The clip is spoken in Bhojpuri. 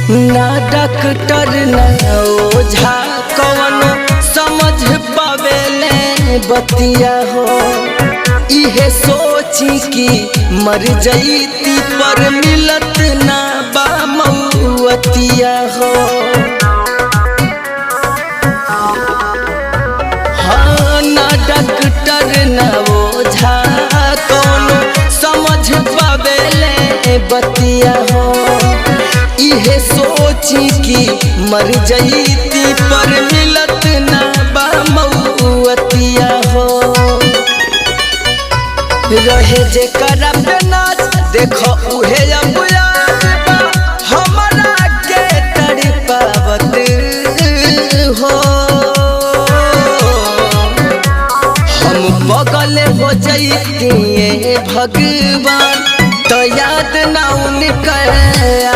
ना डॉक्टर ना ओझा कौनो समझ पावेले बतिया हो। इहे सोची कि मर जईती पर मिलत ना बा मौतिया हो। हाँ ना डॉक्टर ना ओझा कौनो समझ पावेले बतिया हो। इहे सोची कि मर जईती पर मिलत ना बा मौतिया हो। रहे जे करा पे नाच देखो उहे अब याद बा हमरा के तड़पावत हो। हम बगल हो जईती भगवान